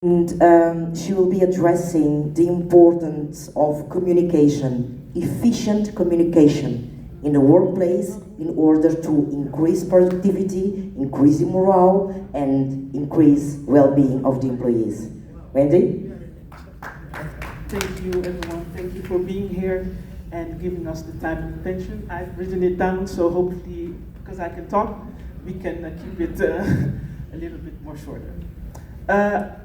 And she will be addressing the importance of communication, efficient communication in the workplace in order to increase productivity, increase morale, and increase well-being of the employees. Wendy? Thank you, everyone. Thank you for being here and giving us the time and attention. I've written it down, so hopefully, because I can talk, we can keep it a little bit more shorter.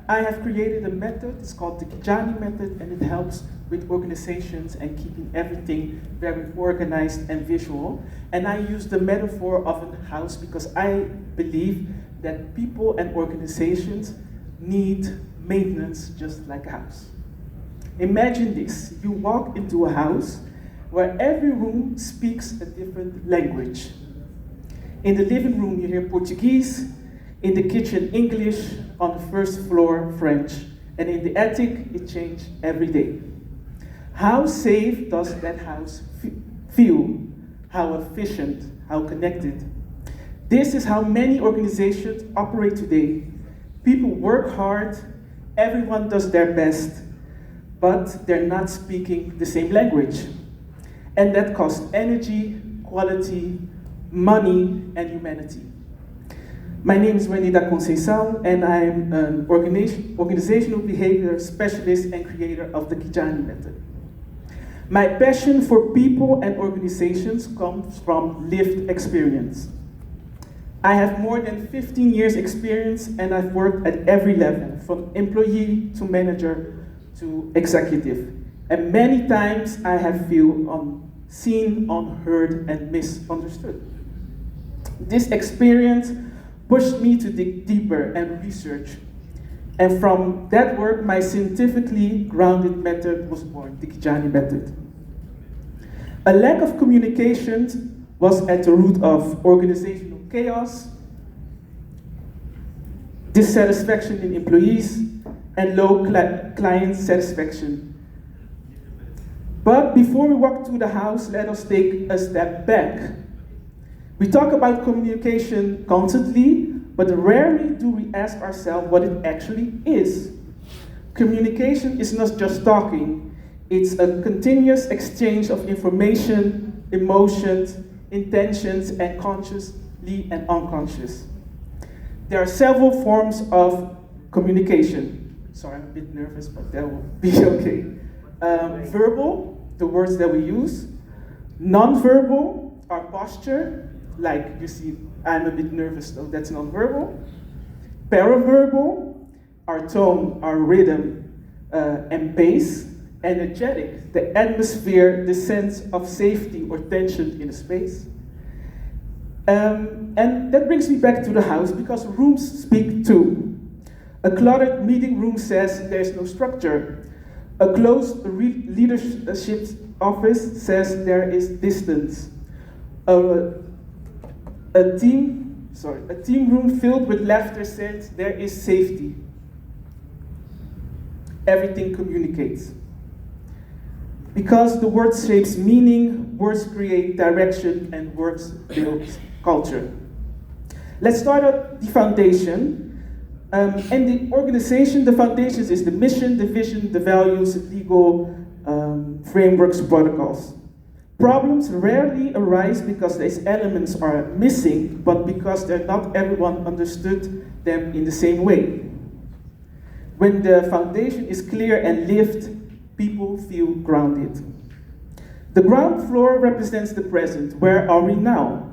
I have created a method, it's called the Kijani method, and it helps with organizations and keeping everything very organized and visual. And I use the metaphor of a house because I believe that people and organizations need maintenance just like a house. Imagine this, you walk into a house where every room speaks a different language. In the living room you hear Portuguese, in the kitchen English, on the first floor French, and in the attic it changes every day. How safe does that house feel? How efficient, how connected? This is how many organizations operate today. People work hard, everyone does their best, but they're not speaking the same language. And that costs energy, quality, money, and humanity. My name is Wendy da Conceição, and I'm an organizational behavior specialist and creator of the Kijani method. My passion for people and organizations comes from lived experience. I have more than 15 years experience, and I've worked at every level, from employee to manager to executive. And many times I have felt unseen, unheard, and misunderstood. This experience pushed me to dig deeper and research. And from that work, my scientifically grounded method was born, the Kijani method. A lack of communication was at the root of organizational chaos, dissatisfaction in employees, and low client satisfaction. But before we walk through the house, let us take a step back. We talk about communication constantly, but rarely do we ask ourselves what it actually is. Communication is not just talking, it's a continuous exchange of information, emotions, intentions, and consciously and unconscious. There are several forms of communication. Sorry, I'm a bit nervous, but that will be okay. Verbal, the words that we use. Non-verbal, our posture. Like you see, I'm a bit nervous though, that's non-verbal. Paraverbal, our tone, our rhythm, and pace. Energetic, the atmosphere, the sense of safety or tension in the space. And that brings me back to the house because rooms speak too. A cluttered meeting room says there's no structure. A closed leadership office says there is distance. A team room filled with laughter says there is safety. Everything communicates. Because the word shapes meaning, words create direction, and words build culture. Let's start at the foundation. And the organization, the foundations is the mission, the vision, the values, legal frameworks, protocols. Problems rarely arise because these elements are missing, but because not everyone understood them in the same way. When the foundation is clear and lived, people feel grounded. The ground floor represents the present. Where are we now?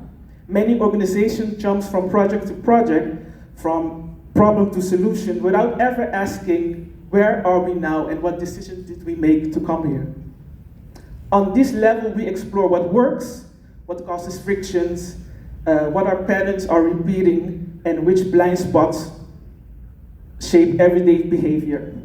Many organizations jump from project to project, from problem to solution, without ever asking, where are we now and what decision did we make to come here? On this level, we explore what works, what causes frictions, what our patterns are repeating, and which blind spots shape everyday behavior.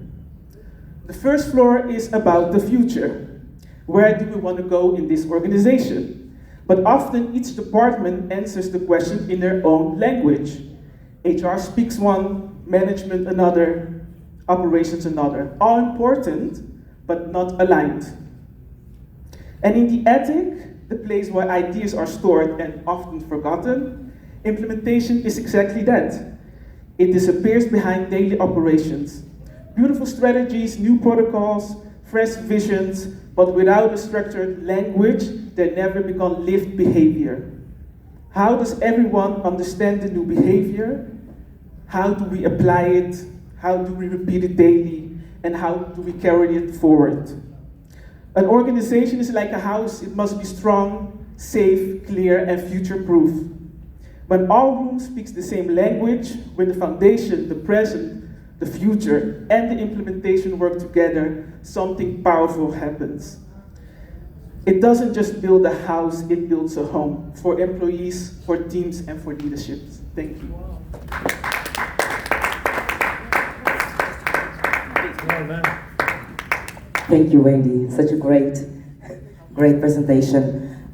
The first floor is about the future. Where do we want to go in this organization? But often each department answers the question in their own language. HR speaks one, management another, operations another. All important, but not aligned. And in the attic, the place where ideas are stored and often forgotten, implementation is exactly that. It disappears behind daily operations. beautiful strategies, new protocols, fresh visions, but without a structured language, they never become lived behavior. How does everyone understand the new behavior? How do we apply it? How do we repeat it daily? And how do we carry it forward? An organization is like a house. It must be strong, safe, clear, and future-proof. When all rooms speak the same language, when the foundation, the present, the future, and the implementation work together, something powerful happens. It doesn't just build a house, it builds a home for employees, for teams, and for leaderships. Thank you. Thank you, Wendy. Such a great presentation.